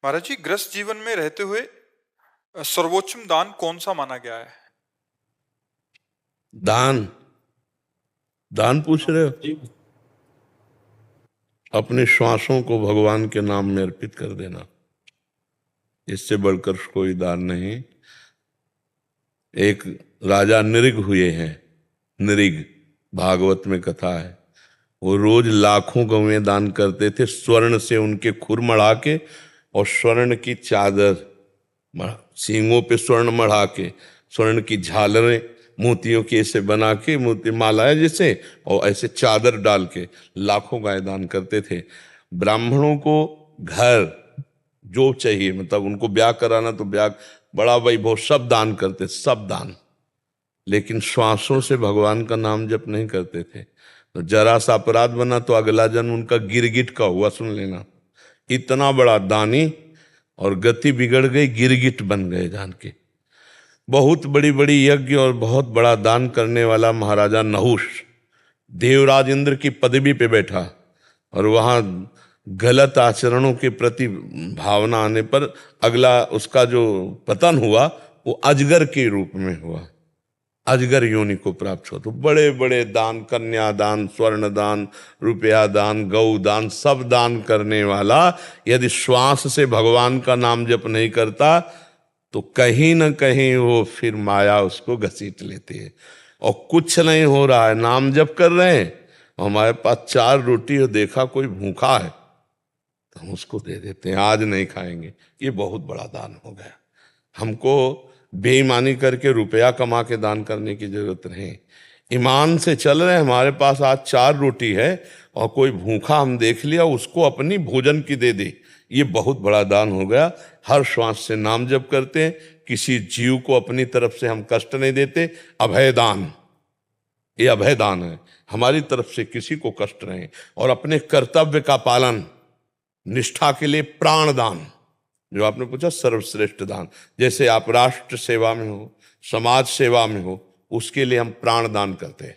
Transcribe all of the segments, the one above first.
महाराज जी, गृहस्थ जीवन में रहते हुए सर्वोच्चम दान कौन सा माना गया है? दान दान पूछ रहे हो? अपने श्वासों को भगवान के नाम में अर्पित कर देना, इससे बढ़कर कोई दान नहीं। एक राजा निरिग हुए हैं, निरिग भागवत में कथा है। वो रोज लाखों गवें दान करते थे, स्वर्ण से उनके खुर मढ़ा के और स्वर्ण की चादर, सींगों पे स्वर्ण मढ़ा के, स्वर्ण की झालरें मोतियों की ऐसे बना के, मोती मालाएं जैसे, और ऐसे चादर डाल के लाखों गाय दान करते थे। ब्राह्मणों को घर जो चाहिए, मतलब उनको ब्याह कराना तो ब्याह, बड़ा वैभव, सब दान करते, सब दान। लेकिन श्वासों से भगवान का नाम जप नहीं करते थे। तो जरा सा अपराध बना तो अगला जन्म उनका गिरगिट का हुआ, सुन लेना। इतना बड़ा दानी और गति बिगड़ गई, गिरगिट बन गए जान के। बहुत बड़ी बड़ी यज्ञ और बहुत बड़ा दान करने वाला महाराजा नहुष देवराज इंद्र की पदवी पे बैठा, और वहाँ गलत आचरणों के प्रति भावना आने पर अगला उसका जो पतन हुआ वो अजगर के रूप में हुआ, अजगर योनि को प्राप्त हुआ। तो बड़े बड़े दान, कन्यादान, स्वर्ण दान, रुपया दान, गौ दान, सब दान करने वाला यदि श्वास से भगवान का नाम जप नहीं करता तो कहीं ना कहीं वो फिर माया उसको घसीट लेती है। और कुछ नहीं हो रहा है, नाम जप कर रहे हैं, हमारे पास 4 रोटी और देखा कोई भूखा है तो हम उसको दे देते हैं, आज नहीं खाएंगे। ये बहुत बड़ा दान हो गया। हमको बेईमानी करके रुपया कमा के दान करने की जरूरत नहीं। ईमान से चल रहे हैं, हमारे पास आज 4 रोटी है और कोई भूखा हम देख लिया, उसको अपनी भोजन की दे दे, ये बहुत बड़ा दान हो गया। हर श्वास से नाम जप करते हैं, किसी जीव को अपनी तरफ से हम कष्ट नहीं देते। अभय दान, ये अभय दान है, हमारी तरफ से किसी को कष्ट नहीं। और अपने कर्तव्य का पालन, निष्ठा के लिए प्राण दान, जो आपने पूछा सर्वश्रेष्ठ दान। जैसे आप राष्ट्र सेवा में हो, समाज सेवा में हो, उसके लिए हम प्राण दान करते हैं।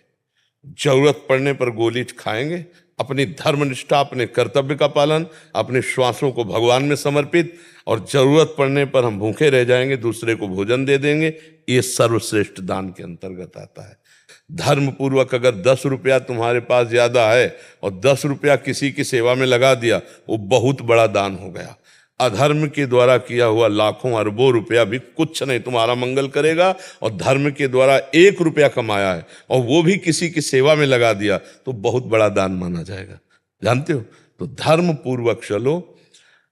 जरूरत पड़ने पर गोली खाएंगे, अपनी धर्मनिष्ठा, अपने कर्तव्य का पालन, अपने श्वासों को भगवान में समर्पित, और जरूरत पड़ने पर हम भूखे रह जाएंगे, दूसरे को भोजन दे देंगे। ये सर्वश्रेष्ठ दान के अंतर्गत आता है। धर्म पूर्वक अगर 10 रुपया तुम्हारे पास ज्यादा है और 10 रुपया किसी की सेवा में लगा दिया, वो बहुत बड़ा दान हो गया। अधर्म के द्वारा किया हुआ लाखों अरबों रुपया भी कुछ नहीं तुम्हारा मंगल करेगा। और धर्म के द्वारा 1 रुपया कमाया है और वो भी किसी की सेवा में लगा दिया तो बहुत बड़ा दान माना जाएगा, जानते हो। तो धर्म पूर्वक चलो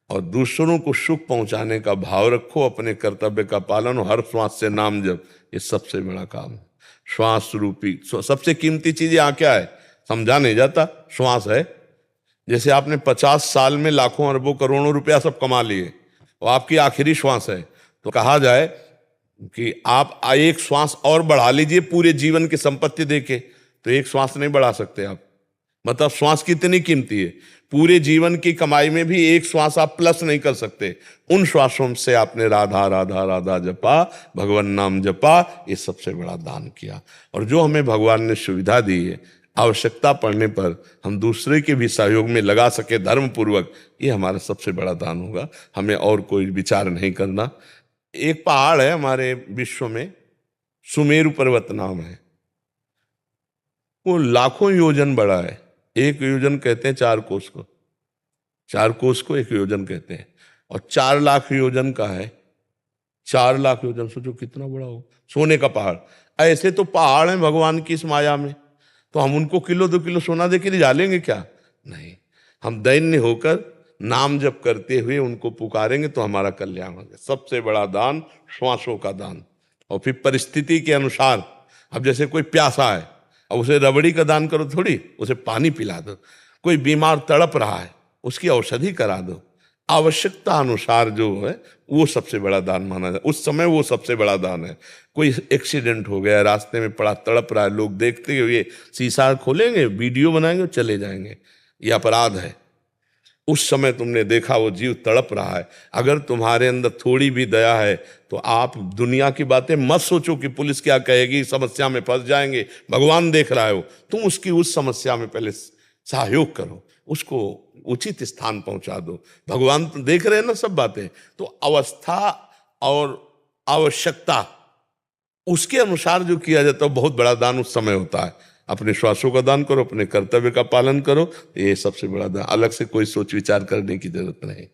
और दूसरों को सुख पहुंचाने का भाव रखो, अपने कर्तव्य का पालन, और हर श्वास से नाम जप, ये सबसे बड़ा काम है। श्वास रूपी सबसे कीमती चीज यहाँ क्या है, समझा नहीं जाता। श्वास है। जैसे आपने 50 साल में लाखों अरबों करोड़ों रुपया सब कमा लिए और आपकी आखिरी श्वास है, तो कहा जाए कि आप एक श्वास और बढ़ा लीजिए पूरे जीवन की संपत्ति देके, तो एक श्वास नहीं बढ़ा सकते आप। मतलब श्वास कितनी कीमती है, पूरे जीवन की कमाई में भी एक श्वास आप प्लस नहीं कर सकते। उन श्वासों से आपने राधा राधा राधा जपा, भगवान नाम जपा, ये सबसे बड़ा दान किया। और जो हमें भगवान ने सुविधा दी है, आवश्यकता पड़ने पर हम दूसरे के भी सहयोग में लगा सके धर्म पूर्वक, ये हमारा सबसे बड़ा दान होगा। हमें और कोई विचार नहीं करना। एक पहाड़ है हमारे विश्व में, सुमेरु पर्वत नाम है, वो लाखों योजन बड़ा है। 1 योजन कहते हैं 4 कोस को, 4 कोस को 1 योजन कहते हैं। और 4 लाख योजन का है, 4 लाख योजन, सोचो कितना बड़ा हो। सोने का पहाड़। ऐसे तो पहाड़ है भगवान की इस माया में, तो हम उनको किलो 2 किलो सोना दे के ले जा लेंगे क्या? नहीं, हम दैन्य होकर नाम जप करते हुए उनको पुकारेंगे तो हमारा कल्याण होगा। सबसे बड़ा दान श्वासों का दान। और फिर परिस्थिति के अनुसार, अब जैसे कोई प्यासा है, अब उसे रबड़ी का दान करो थोड़ी, उसे पानी पिला दो। कोई बीमार तड़प रहा है, उसकी औषधि करा दो। आवश्यकता अनुसार जो है वो सबसे बड़ा दान माना जाए, उस समय वो सबसे बड़ा दान है। कोई एक्सीडेंट हो गया, रास्ते में पड़ा तड़प रहा है, लोग देखते हुए शीशा खोलेंगे, वीडियो बनाएंगे और चले जाएंगे, ये अपराध है। उस समय तुमने देखा वो जीव तड़प रहा है, अगर तुम्हारे अंदर थोड़ी भी दया है तो आप दुनिया की बातें मत सोचो कि पुलिस क्या कहेगी, समस्या में फंस जाएंगे। भगवान देख रहा है, हो तुम उसकी उस समस्या में पहले सहयोग करो, उसको उचित स्थान पहुंचा दो। भगवान तो देख रहे हैं ना सब बातें, तो अवस्था और आवश्यकता उसके अनुसार जो किया जाता है बहुत बड़ा दान उस समय होता है। अपने श्वासों का दान करो, अपने कर्तव्य का पालन करो, ये सबसे बड़ा दान, अलग से कोई सोच विचार करने की जरूरत नहीं।